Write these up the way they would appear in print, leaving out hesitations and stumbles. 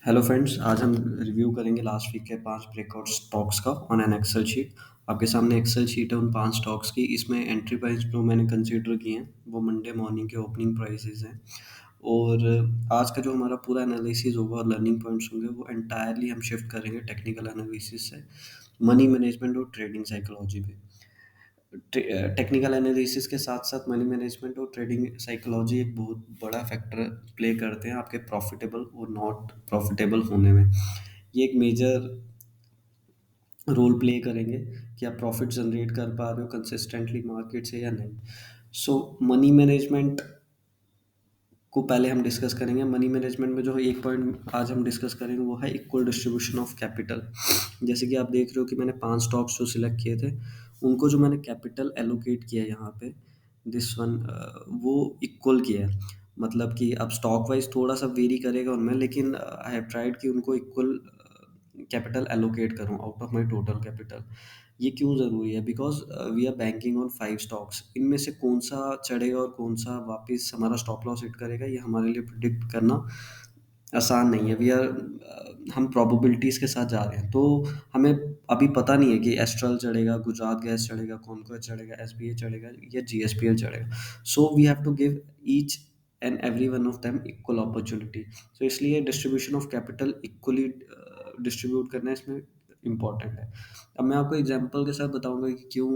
Hello friends, आज हम review करेंगे लास्ट वीक के 5 ब्रेकआउट स्टॉक्स का ऑन एन एक्सेल शीट। आपके सामने एक्सेल शीट है उन 5 स्टॉक्स की। इसमें एंट्री प्राइस जो मैंने कंसीडर किए हैं वो मंडे मॉर्निंग के ओपनिंग प्राइसेस हैं। और आज का जो हमारा पूरा एनालिसिस होगा और लर्निंग पॉइंट्स होंगे वो एंटायरली हम शिफ्ट करेंगे टेक्निकल एनालिसिस से मनी मैनेजमेंट और ट्रेडिंग साइकोलॉजी पे। टेक्निकल एनालिसिस के साथ साथ मनी मैनेजमेंट और ट्रेडिंग साइकोलॉजी एक बहुत बड़ा फैक्टर प्ले करते हैं आपके प्रॉफिटेबल और नॉट प्रॉफिटेबल होने में। ये एक मेजर रोल प्ले करेंगे कि आप प्रॉफिट जनरेट कर पा रहे हो कंसिस्टेंटली मार्केट से या नहीं। सो मनी मैनेजमेंट को पहले हम डिस्कस करेंगे। मनी मैनेजमेंट में जो एक पॉइंट आज हम डिस्कस करेंगे वो है इक्वल डिस्ट्रीब्यूशन ऑफ कैपिटल। जैसे कि आप देख रहे हो कि मैंने 5 स्टॉक्स जो सिलेक्ट किए थे, उनको जो मैंने कैपिटल एलोकेट किया है यहाँ पे, दिस वन वो इक्वल किया है। मतलब कि अब स्टॉक वाइज़ थोड़ा-सा वेरी करेगा उनमें, लेकिन आई हैव ट्राइड कि उनको इक्वल कैपिटल एलोकेट करूँ out of my total capital. ये क्यों ज़रूरी है? Because we are banking on 5 stocks. इनमें से कौन-सा चढ़ेगा और कौन-सा वापस हमारा स्टॉप लॉस हिट करेगा, ये हमारे लिए प्रेडिक्ट करना आसान नहीं है। हम प्रोबेबिलिटीज़ के साथ जा रहे हैं, तो हमें अभी पता नहीं है कि एस्ट्रल चढ़ेगा, गुजरात गैस चढ़ेगा, कॉनकोर चढ़ेगा, एसबीए चढ़ेगा या जीएसपीएल चढ़ेगा। So we have to give each and every one of them equal opportunity. So इसलिए distribution of capital equally distribute करना इसमें इम्पोर्टेंट है। अब मैं आपको एग्जांपल के साथ बताऊंगा कि क्यों,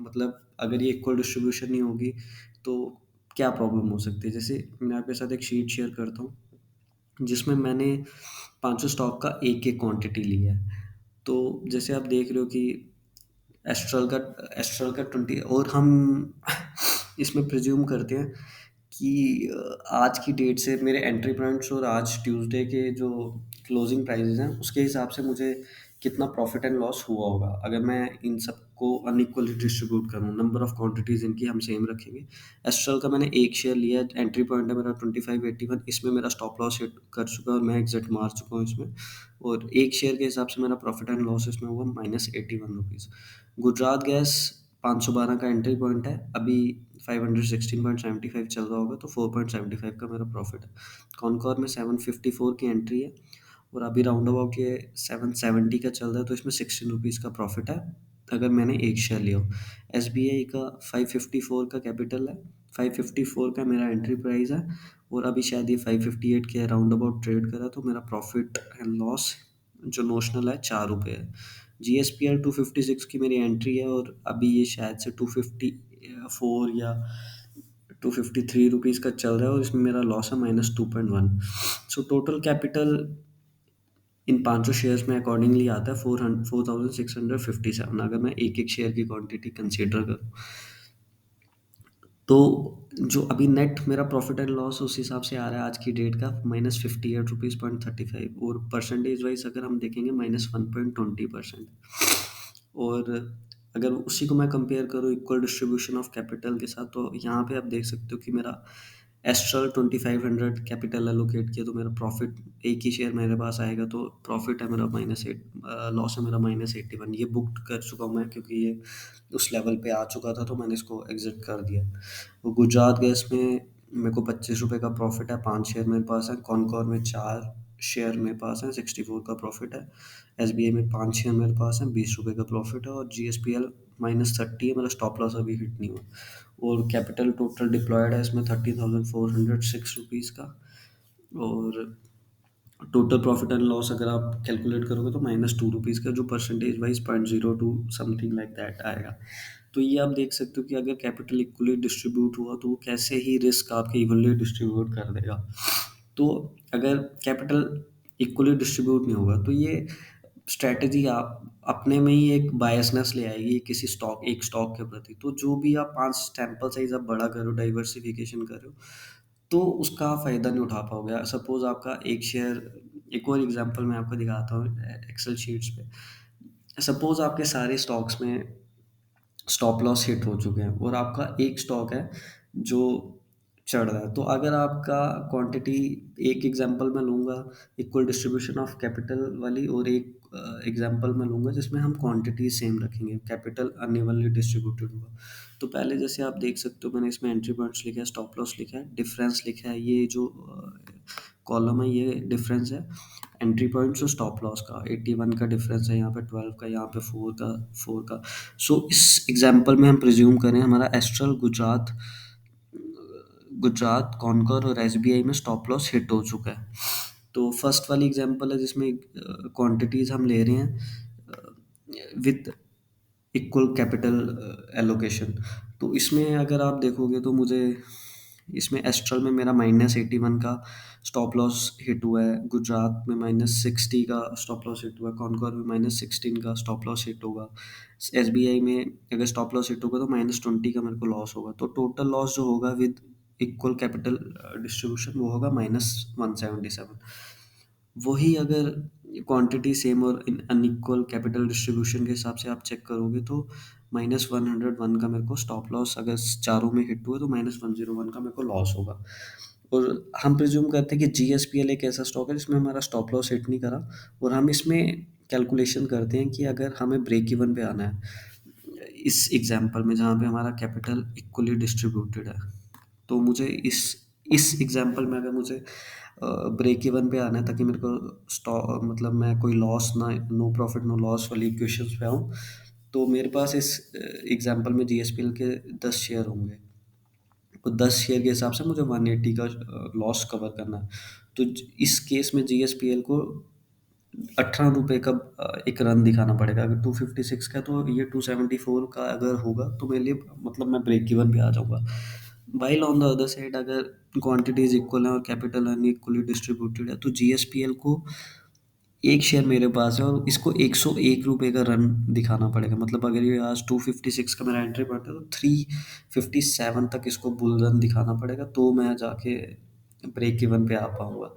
मतलब अगर ये इक्वल डिस्ट्रीब्यूशन नहीं होगी तो क्या प्रॉब्लम हो सकती है। जैसे मैं आपके साथ एक शीट शेयर करता हूँ जिसमें मैंने 500 स्टॉक का एक-एक क्वांटिटी लिया है। तो जैसे आप देख रहे हो कि एस्ट्रल का एस्ट्रल का 20, और हम इसमें प्रिज्यूम करते हैं कि आज की डेट से मेरे एंट्री पॉइंट्स और आज ट्यूसडे के जो क्लोजिंग प्राइसेस हैं उसके हिसाब से मुझे कितना प्रॉफिट एंड लॉस हुआ होगा अगर मैं इन सबको अनइक्वली डिस्ट्रीब्यूट करूँ। नंबर ऑफ क्वांटिटीज इनकी हम सेम रखेंगे। एस्ट्रल का मैंने एक शेयर लिया है, एंट्री पॉइंट है मेरा 2581, इसमें मेरा स्टॉप लॉस हिट कर चुका है और मैं एग्जिट मार चुका हूँ इसमें। और एक शेयर के हिसाब से मेरा प्रॉफिट एंड लॉस इसमें हुआ -81 रुपीज़। गुजरात गैस 512 का एंट्री पॉइंट है, अभी 516.75 चल रहा होगा, तो 4.75 का मेरा प्रॉफिट है। कॉनकॉर में 754 की एंट्री है और अभी राउंड अबाउट ये 770 का चल रहा है, तो इसमें 16 रुपीज़ का प्रॉफिट है अगर मैंने एक शेयर लिया हो। एस बी आई का 554 का कैपिटल है, 554 का मेरा एंट्री प्राइस है और अभी शायद ये 558 के राउंड अबाउट ट्रेड करा, तो मेरा प्रॉफिट एंड लॉस जो नोशनल है 4 रुपये है। जी एस पी एल 256 की मेरी एंट्री है और अभी ये शायद से 254 या 253 रुपीज़ का चल रहा है और इसमें मेरा लॉस है -2.1। So total capital in 500 shares में अकॉर्डिंगली आता है 4657 अगर मैं एक एक शेयर की क्वांटिटी कंसीडर करूँ। तो जो अभी नेट मेरा प्रॉफिट एंड लॉस उस हिसाब से आ रहा है आज की डेट का -58 रुपीज़.35, और परसेंटेज वाइज अगर हम देखेंगे -1.20%। और अगर उसी को मैं कंपेयर करूँ इक्वल डिस्ट्रीब्यूशन ऑफ कैपिटल के साथ, तो यहाँ पे आप देख सकते हो कि मेरा एस्ट्रल 2500 कैपिटल एलोकेट किया, तो मेरा प्रॉफिट एक ही शेयर मेरे पास आएगा, तो प्रॉफिट है मेरा लॉस है मेरा -81। ये बुक कर चुका हूँ मैं क्योंकि ये उस लेवल पे आ चुका था, तो मैंने इसको एग्जिट कर दिया। वो गुजरात गैस में मेरे को 25 रुपये का प्रॉफिट है, 5 शेयर मेरे पास है। कॉनकॉर में 4 शेयर मेरे पास है, 64 का प्रॉफिट है। एस बी आई में 5 शेयर मेरे पास है, 20 रुपये का प्रॉफिट है। और जी एस पी एल -30 है, मेरा स्टॉप लॉस अभी हिट नहीं हुआ। और कैपिटल टोटल डिप्लॉयड है इसमें 13,406 रुपीज़ का। और टोटल प्रॉफिट एंड लॉस अगर आप कैलकुलेट करोगे तो -2 रुपीज़ का, जो percentage wise 0.02 something like that आएगा। तो ये आप देख सकते हो कि अगर कैपिटल इक्वली डिस्ट्रीब्यूट हुआ तो वो कैसे ही रिस्क आपके इवनली डिस्ट्रीब्यूट कर देगा। तो अगर कैपिटल इक्वली डिस्ट्रीब्यूट नहीं होगा तो ये स्ट्रैटेजी आप अपने में ही एक बायसनेस ले आएगी किसी एक स्टॉक के प्रति। तो जो भी आप 5 सैंपल साइज़ आप बड़ा करो, डाइवर्सिफिकेशन करो, तो उसका आप फ़ायदा नहीं उठा पाओगे। सपोज़ आपका एक शेयर, एक और एग्ज़ाम्पल मैं आपको दिखाता हूँ एक्सेल शीट्स पे। सपोज़ आपके सारे स्टॉक्स में स्टॉप लॉस हिट हो चुके हैं और आपका एक स्टॉक है जो चढ़ रहा है। तो अगर आपका क्वांटिटी, एक एग्जांपल मैं लूँगा इक्वल डिस्ट्रीब्यूशन ऑफ कैपिटल वाली, और एक एग्जांपल मैं लूँगा जिसमें हम क्वांटिटी सेम रखेंगे, कैपिटल अनइवनली डिस्ट्रीब्यूटेड होगा। तो पहले जैसे आप देख सकते हो मैंने इसमें एंट्री पॉइंट्स लिखा है, स्टॉप लॉस लिखा है, डिफरेंस लिखा है, ये जो कॉलम है ये डिफरेंस है। एंट्री पॉइंट्स और स्टॉप लॉस का 81 का डिफरेंस है, यहाँ पे 12 का, यहाँ पे 4 का। सो इस एग्जांपल में हम प्रिज्यूम करें हमारा एस्ट्रल, गुजरात कॉनकर और एसबीआई में स्टॉप लॉस हिट हो चुका है। तो फर्स्ट वाली एग्जांपल है जिसमें क्वांटिटीज हम ले रहे हैं विद इक्वल कैपिटल एलोकेशन। तो इसमें अगर आप देखोगे तो मुझे इसमें एस्ट्रल में मेरा -81 का स्टॉप लॉस हिट हुआ है, गुजरात में -60 का स्टॉप लॉस हिट हुआ है, कॉनकॉर में -16 का स्टॉप लॉस हिट होगा, एसबीआई में अगर स्टॉप लॉस हिट होगा तो -20 का मेरे को लॉस होगा। तो टोटल लॉस जो होगा विद इक्वल कैपिटल डिस्ट्रीब्यूशन वो होगा -177। वही अगर क्वांटिटी सेम और इन अनइक्वल कैपिटल डिस्ट्रीब्यूशन के हिसाब से आप चेक करोगे तो -101 का मेरे को स्टॉप लॉस अगर चारों में हिट हुए तो -101 का मेरे को लॉस होगा। और हम प्रिज्यूम करते हैं कि जीएसपीएल एक ऐसा स्टॉक है जिसमें हमारा स्टॉप लॉस हिट नहीं करा, और हम इसमें कैलकुलेशन करते हैं कि अगर हमें ब्रेक इवन पे आना है इस एग्जांपल में जहाँ पे हमारा कैपिटल इक्वली डिस्ट्रीब्यूटेड है। तो मुझे इस एग्जांपल में अगर मुझे ब्रेक इवन पे आना है ताकि मेरे को स्टॉक मतलब मैं कोई लॉस ना, नो प्रॉफिट नो लॉस वाली इक्वेशंस पे आऊँ, तो मेरे पास इस एग्जांपल में जीएसपीएल के 10 शेयर होंगे। तो 10 शेयर के हिसाब से मुझे 180 का लॉस कवर करना है। तो इस केस में जीएसपीएल को 18 रुपये का एक रन दिखाना पड़ेगा। अगर 256 का, तो ये 274 का अगर होगा तो मेरे लिए मतलब मैं ब्रेक इवन पे आ जाऊंगा। While on the other side अगर क्वांटिटीज इक्वल है और कैपिटल अनइक्वली डिस्ट्रीब्यूटेड है तो जीएसपीएल को एक शेयर मेरे पास है और इसको 101 रुपये का रन दिखाना पड़ेगा। मतलब अगर ये आज 256 का मेरा एंट्री पॉइंट है तो 357 तक इसको बुल रन दिखाना पड़ेगा, तो मैं जाके ब्रेक इवन पे आ पाऊंगा।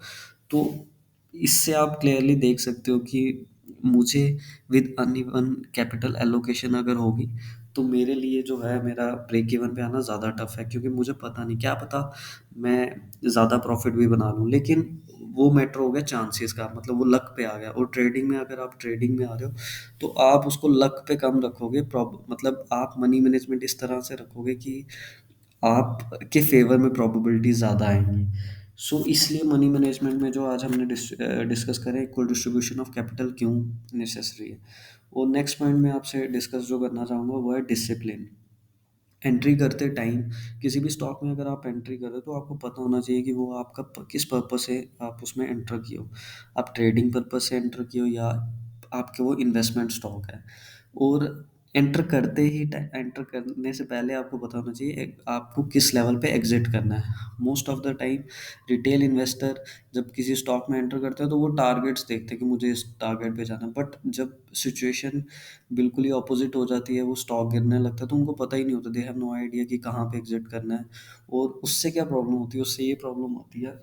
तो इससे आप क्लियरली देख सकते हो कि मुझे विद अनइवन कैपिटल एलोकेशन अगर होगी तो मेरे लिए जो है मेरा ब्रेक इवन पे आना ज़्यादा टफ है, क्योंकि मुझे पता नहीं, क्या पता मैं ज़्यादा प्रॉफिट भी बना लूँ, लेकिन वो मैटर हो गया चांसेस का, मतलब वो लक पे आ गया। और ट्रेडिंग में अगर आप ट्रेडिंग में आ रहे हो तो आप उसको लक पे कम रखोगे, मतलब आप मनी मैनेजमेंट इस तरह से रखोगे कि आपके फेवर में प्रोबेबिलिटी ज़्यादा आएंगी। सो इसलिए मनी मैनेजमेंट में जो आज हमने डिस्कस करें इक्वल डिस्ट्रीब्यूशन ऑफ कैपिटल क्यों नेसेसरी है। और नेक्स्ट पॉइंट में आपसे डिस्कस जो करना चाहूँगा वो है डिसिप्लिन। एंट्री करते टाइम किसी भी स्टॉक में अगर आप एंट्री कर रहे हो तो आपको पता होना चाहिए कि वो आपका किस पर्पस से आप उसमें एंटर किए हो। आप ट्रेडिंग पर्पस से एंटर किए हो या आपके वो इन्वेस्टमेंट स्टॉक है। और एंटर करने से पहले आपको पता होना चाहिए आपको किस लेवल पे एग्जिट करना है। Most of the time retail investor जब किसी स्टॉक में एंटर करते हैं तो वो टारगेट्स देखते हैं कि मुझे इस टारगेट पे जाना है, बट जब सिचुएशन बिल्कुल ही ऑपोजिट हो जाती है, वो स्टॉक गिरने लगता है तो उनको पता ही नहीं होता, दे हैव नो आइडिया कि कहाँ पे एग्जिट करना है। और उससे क्या प्रॉब्लम होती है, उससे ये प्रॉब्लम होती है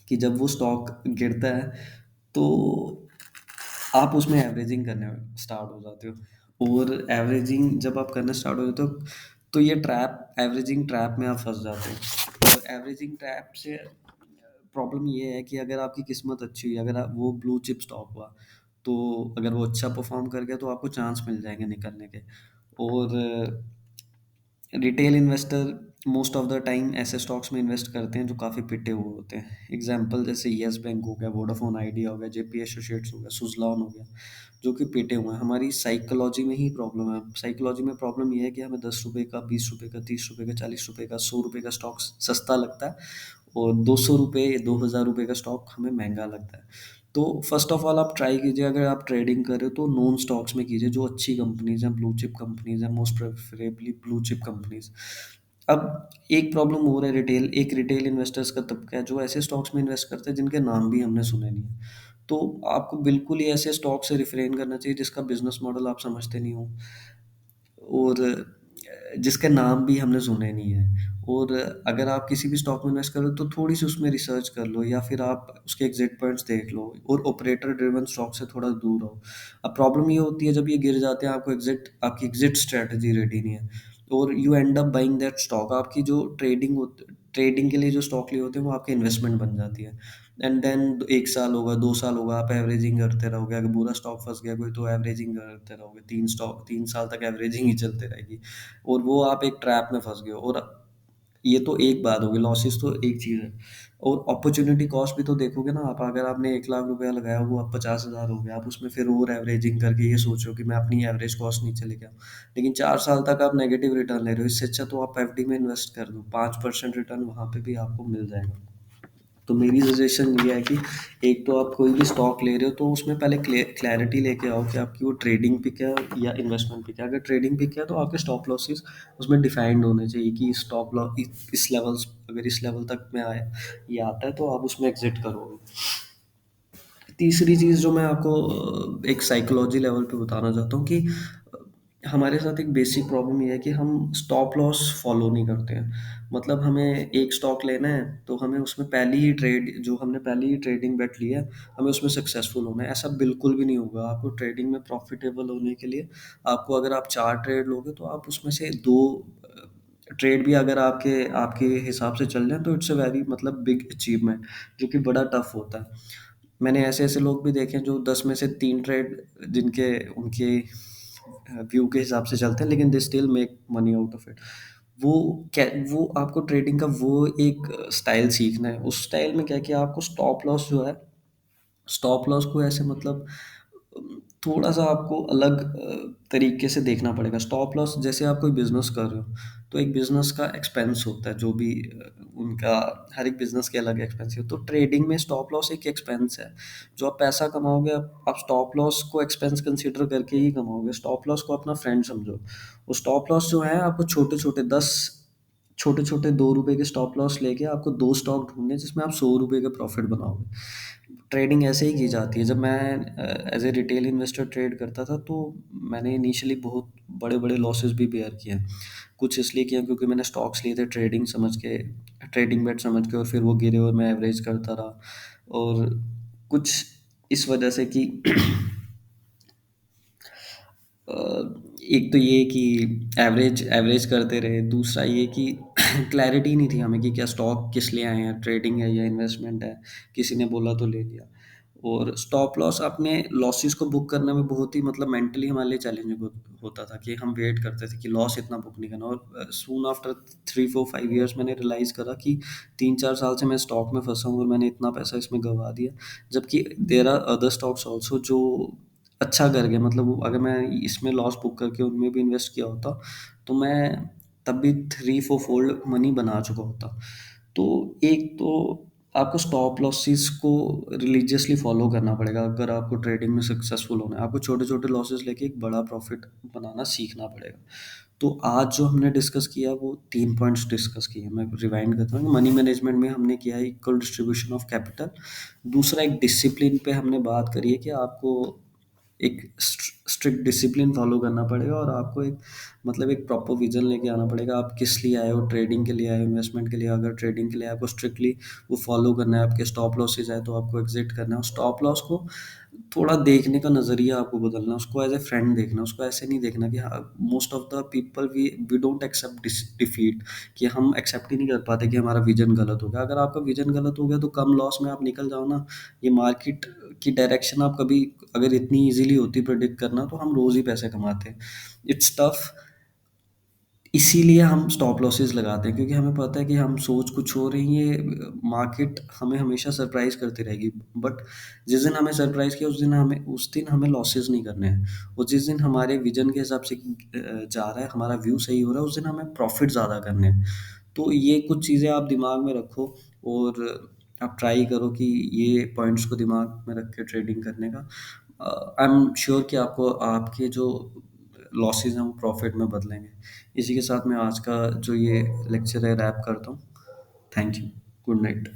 कि जब वो स्टॉक गिरता है तो आप उसमें एवरेजिंग करने स्टार्ट हो जाते हो। और एवरेजिंग जब आप करना स्टार्ट हो जाते हो तो ये ट्रैप एवरेजिंग ट्रैप में आप फंस जाते हो। और एवरेजिंग ट्रैप से प्रॉब्लम ये है कि अगर आपकी किस्मत अच्छी हुई, अगर वो ब्लू चिप स्टॉक हुआ तो अगर वो अच्छा परफॉर्म कर गया तो आपको चांस मिल जाएंगे निकलने के। और retail investor most of the time ऐसे स्टॉक्स में इन्वेस्ट करते हैं जो काफ़ी पिटे हुए होते हैं। एग्जांपल जैसे येस बैंक हो गया, वोडाफोन आइडिया हो गया, जेपी एसोसिएट्स हो गया, सुजलॉन हो गया, जो कि पिटे हुए हैं। हमारी साइकोलॉजी में ही प्रॉब्लम है। साइकोलॉजी में प्रॉब्लम ये है कि हमें 10 रुपये का, 20 रुपये का, 30 रुपये का, 40 रुपये का, 100 रुपये का स्टॉक सस्ता लगता है और 200 रुपये 2000 रुपये का स्टॉक हमें महंगा लगता है। तो फर्स्ट ऑफ ऑल आप ट्राई कीजिए, अगर आप ट्रेडिंग कर रहे हो तो नॉन स्टॉक्स में कीजिए जो अच्छी कंपनीज हैं, ब्लू चिप कंपनीज हैं, most preferably blue chip companies. अब एक प्रॉब्लम और है, एक रिटेल इन्वेस्टर्स का तबका है जो ऐसे स्टॉक्स में इन्वेस्ट करते हैं जिनके नाम भी हमने सुने नहीं है। तो आपको बिल्कुल ही ऐसे स्टॉक से रिफ्रेन करना चाहिए जिसका बिजनेस मॉडल आप समझते नहीं हो और जिसके नाम भी हमने सुने नहीं है। और अगर आप किसी भी स्टॉक में इन्वेस्ट कर रहे हो तो थोड़ी सी उसमें रिसर्च कर लो या फिर आप उसके एग्जिट पॉइंट्स देख लो और ऑपरेटर ड्रिवन स्टॉक से थोड़ा दूर रहो। अब प्रॉब्लम ये होती है जब ये गिर जाते हैं, आपकी एग्जिट स्ट्रेटजी रेडी नहीं है और you and up buying that stock. आपकी जो ट्रेडिंग के लिए जो स्टॉक लिए होते हैं वो आपकी इन्वेस्टमेंट बन जाती है। एंड देन 1 साल होगा, 2 साल होगा, आप एवरेजिंग करते रहोगे। अगर बुरा स्टॉक फंस गया कोई तो एवरेजिंग करते रहोगे, 3 साल तक एवरेजिंग ही चलते रहेगी और वो आप एक ट्रैप में फंस गए हो। और ये तो एक बात होगी, लॉसेस तो एक चीज़ है। और अपॉर्चुनिटी कॉस्ट भी तो देखोगे ना आप, अगर आपने 1 लाख रुपया लगाया, वो अब 50,000 हो गया, आप उसमें फिर और एवरेजिंग करके ये सोचो कि मैं अपनी एवरेज कॉस्ट नीचे लेके आऊँ। लेकिन 4 साल तक आप नेगेटिव रिटर्न ले रहे हो, इससे अच्छा तो आप एफडी में इन्वेस्ट कर दो, 5% रिटर्न वहाँ पे भी आपको मिल जाएगा। तो मेरी सजेशन ये है कि एक तो आप कोई भी स्टॉक ले रहे हो तो उसमें पहले क्लैरिटी लेके आओ कि आपकी वो ट्रेडिंग पिक है या इन्वेस्टमेंट पिक है। अगर ट्रेडिंग पिक है तो आपके स्टॉप लॉसेस उसमें डिफाइंड होने चाहिए कि स्टॉप लॉस इस लेवल, अगर इस लेवल तक में आया, ये आता है तो आप उसमें एग्जिट करोगे। तीसरी चीज़ जो मैं आपको एक साइकोलॉजी लेवल पे बताना चाहता हूँ कि हमारे साथ एक बेसिक प्रॉब्लम ये है कि हम स्टॉप लॉस फॉलो नहीं करते हैं। मतलब हमें एक स्टॉक लेना है तो हमें उसमें पहली ही ट्रेड, जो हमने पहली ही ट्रेडिंग बेट लिया है, हमें उसमें सक्सेसफुल होना है। ऐसा बिल्कुल भी नहीं होगा। आपको ट्रेडिंग में प्रॉफिटेबल होने के लिए आपको, अगर आप 4 ट्रेड लोगे तो आप उसमें से 2 ट्रेड भी अगर आपके आपके हिसाब से चल जाए तो इट्स अ वेरी मतलब बिग अचीवमेंट, जो कि बड़ा टफ होता है। मैंने ऐसे-ऐसे लोग भी देखे हैं जो 10 में से 3 ट्रेड जिनके उनके व्यू के हिसाब से चलते हैं, लेकिन they still make money out of it. वो क्या, वो आपको ट्रेडिंग का वो एक स्टाइल सीखना है। उस स्टाइल में क्या है कि आपको स्टॉप लॉस जो है, स्टॉप लॉस को ऐसे मतलब थोड़ा-सा आपको अलग तरीके से देखना पड़ेगा। स्टॉप लॉस, जैसे आप कोई बिज़नेस कर रहे हो, तो एक बिज़नेस का एक्सपेंस होता है, जो भी उनका हर एक बिज़नेस के अलग एक्सपेंस है। तो ट्रेडिंग में स्टॉप लॉस एक एक्सपेंस है। जो आप पैसा कमाओगे, आप स्टॉप लॉस को एक्सपेंस कंसीडर करके ही कमाओगे। स्टॉप लॉस को अपना फ्रेंड समझो। वो स्टॉप लॉस जो है आपको छोटे-छोटे 10 छोटे-छोटे ₹2 के स्टॉप लॉस लेके आपको 2 स्टॉक ढूँढने हैं जिसमें आप ₹100 का प्रॉफ़िट बनाओगे। ट्रेडिंग ऐसे ही की जाती है। जब मैं as a retail investor trade करता था तो मैंने इनिशियली बहुत बड़े-बड़े लॉसेस भी बेयर किए हैं। कुछ इसलिए किए क्योंकि मैंने स्टॉक्स लिए थे ट्रेडिंग समझ के, ट्रेडिंग बेट समझ के, और फिर वो गिरे और मैं एवरेज करता रहा। और कुछ इस वजह से कि अ, एक तो ये कि एवरेज एवरेज करते रहे, दूसरा ये कि क्लैरिटी नहीं थी हमें कि क्या स्टॉक किस लिए आए हैं, ट्रेडिंग है या इन्वेस्टमेंट है, किसी ने बोला तो ले लिया। और स्टॉप लॉस, अपने लॉसेस को बुक करने में बहुत ही मतलब मेंटली हमारे लिए चैलेंजिंग होता था कि हम वेट करते थे कि लॉस इतना बुक नहीं करना। और सून आफ्टर 3 4 5 ईयर्स मैंने रियलाइज़ करा कि 3 4 साल से मैं स्टॉक में फंसा हूँ और मैंने इतना पैसा इसमें गंवा दिया, जबकि there are other stocks also जो अच्छा कर गए। मतलब वो, अगर मैं इसमें लॉस बुक करके उनमें भी इन्वेस्ट किया होता, तो मैं तब भी 3 4 फोल्ड मनी बना चुका होता। तो एक तो आपको स्टॉप लॉसेस को रिलीजियसली फॉलो करना पड़ेगा अगर आपको ट्रेडिंग में सक्सेसफुल होना है। आपको छोटे-छोटे लॉसेस लेके एक बड़ा प्रॉफ़िट बनाना सीखना पड़ेगा। तो आज जो हमने डिस्कस किया वो 3 पॉइंट्स डिस्कस किए हैं। मैं रिवाइंड करता हूँ। मनी मैनेजमेंट में हमने किया है इक्वल डिस्ट्रीब्यूशन ऑफ कैपिटल। दूसरा, एक डिसिप्लिन पे हमने बात करी है कि आपको एक स्ट्रिक्ट डिसिप्लिन फॉलो करना पड़ेगा और आपको एक मतलब एक प्रॉपर विजन लेके आना पड़ेगा। आप किस लिए आए हो, ट्रेडिंग के लिए आए हो, इन्वेस्टमेंट के लिए? अगर ट्रेडिंग के लिए आपको स्ट्रिक्टली वो फॉलो करना है, आपके स्टॉप लॉसेज आए तो आपको एग्जिट करना है। और स्टॉप लॉस को थोड़ा देखने का नज़रिया आपको बदलना है, उसको एज ए फ्रेंड देखना, उसको ऐसे नहीं देखना कि हाँ, most of the people we don't accept defeat, कि हम एक्सेप्ट ही नहीं कर पाते कि हमारा विजन गलत हो गया। अगर आपका विजन गलत हो गया तो कम लॉस में आप निकल जाओ ना। ये मार्केट की डायरेक्शन आप कभी, अगर इतनी इजीली होती प्रेडिक्ट करना, तो हम रोज़ ही पैसे कमाते। It's tough. इसीलिए हम स्टॉप लॉसेस लगाते हैं, क्योंकि हमें पता है कि हम सोच कुछ हो रही है, ये मार्केट हमें हमेशा सरप्राइज करती रहेगी। बट जिस दिन हमें सरप्राइज किया, उस दिन हमें लॉसेस नहीं करने हैं। और जिस दिन हमारे विजन के हिसाब से जा रहा है, हमारा व्यू सही हो रहा है, उस दिन हमें प्रॉफिट ज़्यादा करने हैं। तो ये कुछ चीज़ें आप दिमाग में रखो और आप ट्राई करो कि ये पॉइंट्स को दिमाग में रख के ट्रेडिंग करने का। आई एम श्योर कि आपको आपके जो लॉसेस हैं वो प्रॉफिट में बदलेंगे। इसी के साथ मैं आज का जो ये लेक्चर है रैप करता हूँ। Thank you. Good night.